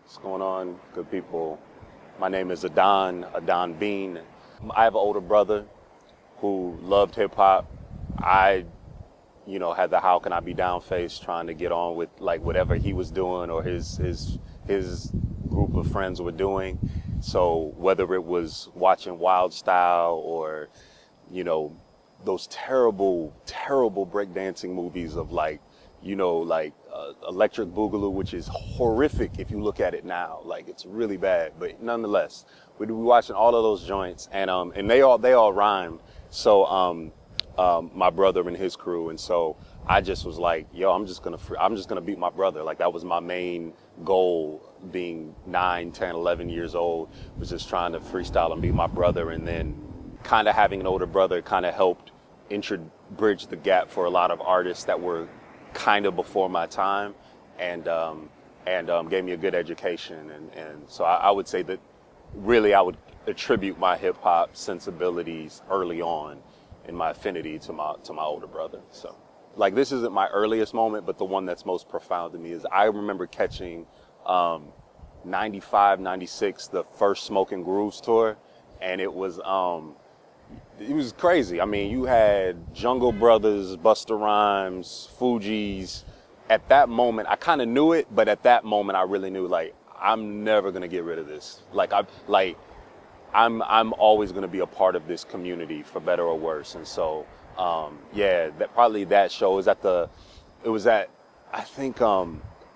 What's going on, good people? My name is Adon Bean. I have an older brother who loved hip hop. I, had the how can I be down face trying to get on with like whatever he was doing or his group of friends were doing. So whether it was watching Wild Style or, those terrible breakdancing movies of Electric Boogaloo, which is horrific if you look at it now. Like, it's really bad, but nonetheless, we'd be watching all of those joints, and they all rhyme. So my brother and his crew, and so I just was like, yo, I'm just gonna beat my brother. Like, that was my main goal, being 9, 10, 11 years old, was just trying to freestyle and beat my brother. And then kind of having an older brother kind of helped bridge the gap for a lot of artists that were kind of before my time, and gave me a good education. And so I would say that really I would attribute my hip hop sensibilities early on in my affinity to my older brother. So, like, this isn't my earliest moment, but the one that's most profound to me is I remember catching 95, 96, the first Smoking Grooves tour, and it was crazy. I mean, you had Jungle Brothers, Busta Rhymes, Fugees. At that moment, I kind of knew it, but at that moment, I really knew, like, I'm never gonna get rid of this. I'm always gonna be a part of this community, for better or worse. And so, that show was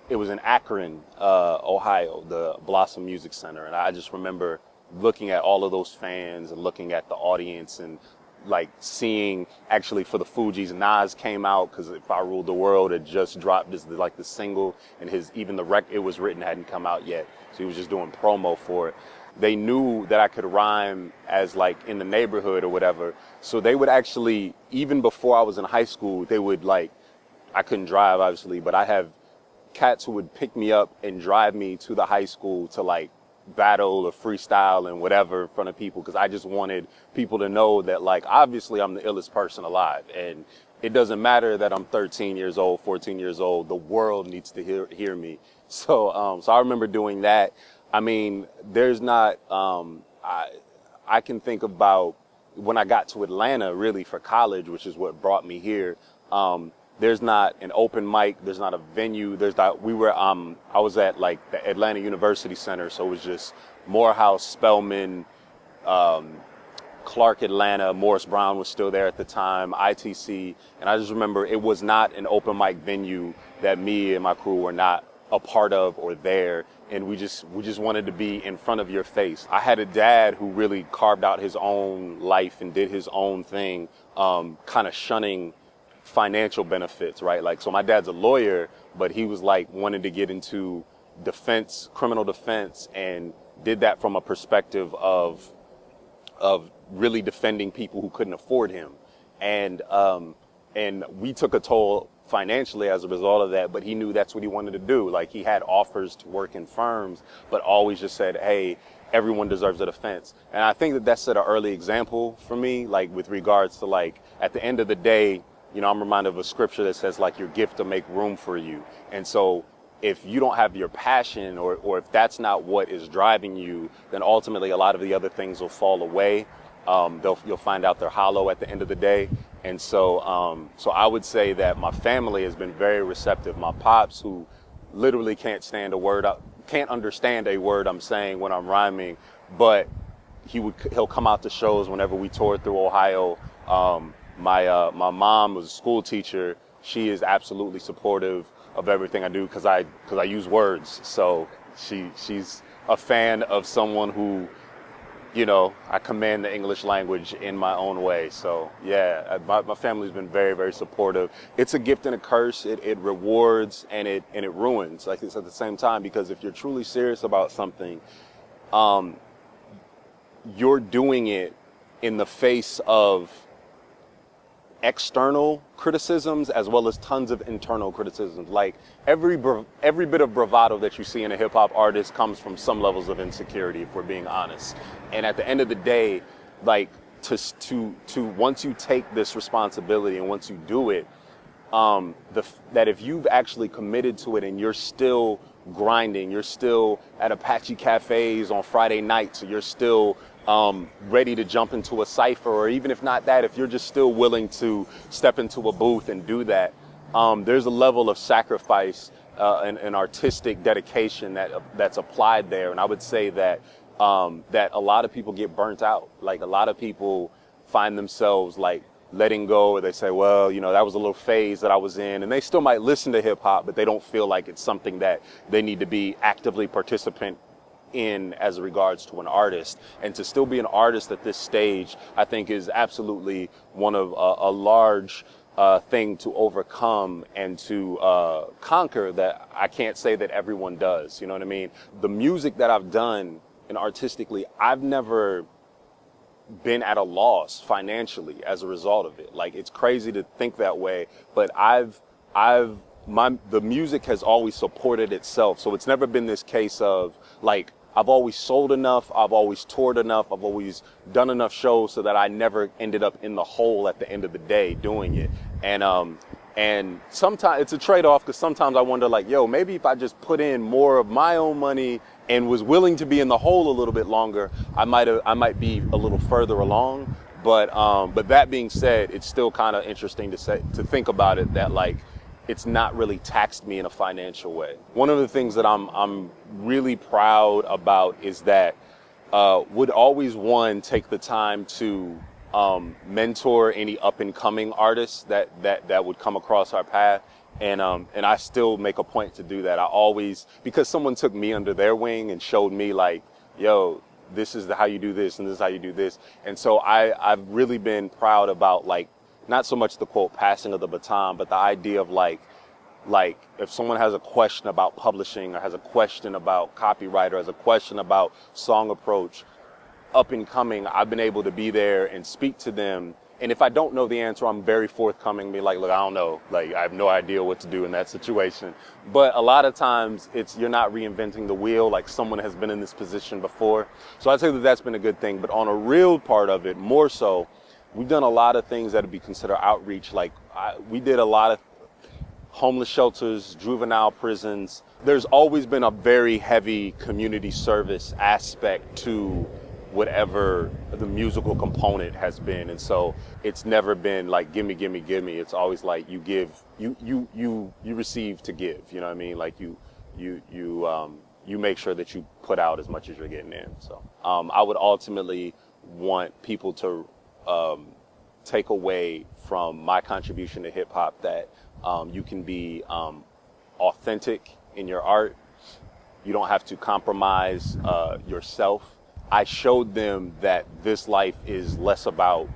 it was in Akron, Ohio, the Blossom Music Center, and I just remember looking at all of those fans and looking at the audience and like seeing, actually, for the Fugees, Nas came out, because If I Ruled the World had just dropped the single, and It Was Written hadn't come out yet, so he was just doing promo for it. They knew that I could rhyme as like in the neighborhood or whatever, so they would actually, even before I was in high school, they would I couldn't drive obviously, but I have cats who would pick me up and drive me to the high school to battle or freestyle and whatever in front of people, because I just wanted people to know that obviously I'm the illest person alive, and it doesn't matter that I'm 13 years old, 14 years old, the world needs to hear me. So I remember doing that. I mean, there's not I can think about when I got to Atlanta really for college, which is what brought me here. There's not an open mic. There's not a venue. I was at the Atlanta University Center. So it was just Morehouse, Spelman, Clark Atlanta, Morris Brown was still there at the time, ITC. And I just remember it was not an open mic venue that me and my crew were not a part of or there. And we just wanted to be in front of your face. I had a dad who really carved out his own life and did his own thing, kind of shunning financial benefits, right? So my dad's a lawyer, but he was wanted to get into defense, criminal defense, and did that from a perspective of really defending people who couldn't afford him. And we took a toll financially as a result of that, but he knew that's what he wanted to do. He had offers to work in firms, but always just said, hey, everyone deserves a defense. And I think that set an early example for me, with regards to at the end of the day, I'm reminded of a scripture that says your gift to make room for you. And so if you don't have your passion or if that's not what is driving you, then ultimately a lot of the other things will fall away. You'll find out they're hollow at the end of the day. And so I would say that my family has been very receptive. My pops, who literally can't understand a word I'm saying when I'm rhyming, but he'll come out to shows whenever we toured through Ohio. My mom was a school teacher. She is absolutely supportive of everything I do because I use words. So she's a fan of someone who, I command the English language in my own way. So yeah, my family's been very, very supportive. It's a gift and a curse. It rewards and it ruins. It's at the same time, because if you're truly serious about something, you're doing it in the face of external criticisms as well as tons of internal criticisms. Every bit of bravado that you see in a hip hop artist comes from some levels of insecurity, if we're being honest. And at the end of the day, to once you take this responsibility and once you do it, that if you've actually committed to it and you're still grinding, you're still at Apache cafes on Friday nights, or you're still ready to jump into a cypher, or even if not that, if you're just still willing to step into a booth and do that, there's a level of sacrifice and artistic dedication that's applied there. And I would say that that a lot of people get burnt out. Like, a lot of people find themselves like letting go, or they say, well, you know, that was a little phase that I was in, and they still might listen to hip hop, but they don't feel like it's something that they need to be actively participant in as regards to an artist. And to still be an artist at this stage, I think is absolutely one of a large thing to overcome and to conquer that I can't say that everyone does. You know what I mean? The music that I've done, and artistically, I've never been at a loss financially as a result of it. Like, it's crazy to think that way, but the music has always supported itself. So it's never been this case of like, I've always sold enough, I've always toured enough, I've always done enough shows so that I never ended up in the hole at the end of the day doing it. And sometimes it's a trade-off, because sometimes I wonder, like, yo, maybe if I just put in more of my own money and was willing to be in the hole a little bit longer, I might be a little further along. But that being said, it's still kind of interesting to think about it, that like, it's not really taxed me in a financial way. One of the things that I'm really proud about is that would always take the time to mentor any up and coming artists that would come across our path. And I still make a point to do that. I always, because someone took me under their wing and showed me like, yo, this is how you do this and this is how you do this. And so I've really been proud about, like, not so much the quote passing of the baton, but the idea of like if someone has a question about publishing, or has a question about copyright, or has a question about song approach, up and coming, I've been able to be there and speak to them. And if I don't know the answer, I'm very forthcoming, be like, look, I don't know. Like, I have no idea what to do in that situation. But a lot of times you're not reinventing the wheel. Like, someone has been in this position before. So I'd say that that's been a good thing. But on a real part of it, more so, we've done a lot of things that would be considered outreach. Like, we did a lot of homeless shelters, juvenile prisons. There's always been a very heavy community service aspect to whatever the musical component has been. And so it's never been like, gimme, gimme, gimme. It's always like, you give, you receive to give, you know what I mean? Like, you make sure that you put out as much as you're getting in. So, I would ultimately want people to, take away from my contribution to hip hop that, you can be, authentic in your art. You don't have to compromise, yourself. I showed them that this life is less about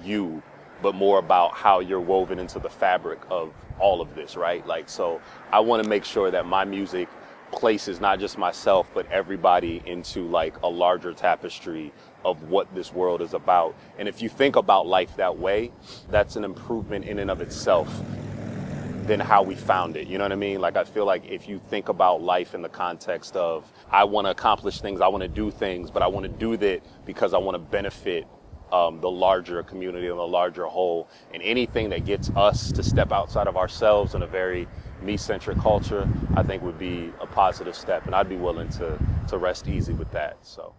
you, but more about how you're woven into the fabric of all of this, right? Like, so I want to make sure that my music places not just myself, but everybody into like a larger tapestry of what this world is about. And if you think about life that way, that's an improvement in and of itself than how we found it. You know what I mean? Like, I feel like if you think about life in the context of, I want to accomplish things, I want to do things, but I want to do that because I want to benefit the larger community and the larger whole. And anything that gets us to step outside of ourselves in a very me-centric culture, I think would be a positive step. And I'd be willing to rest easy with that. So.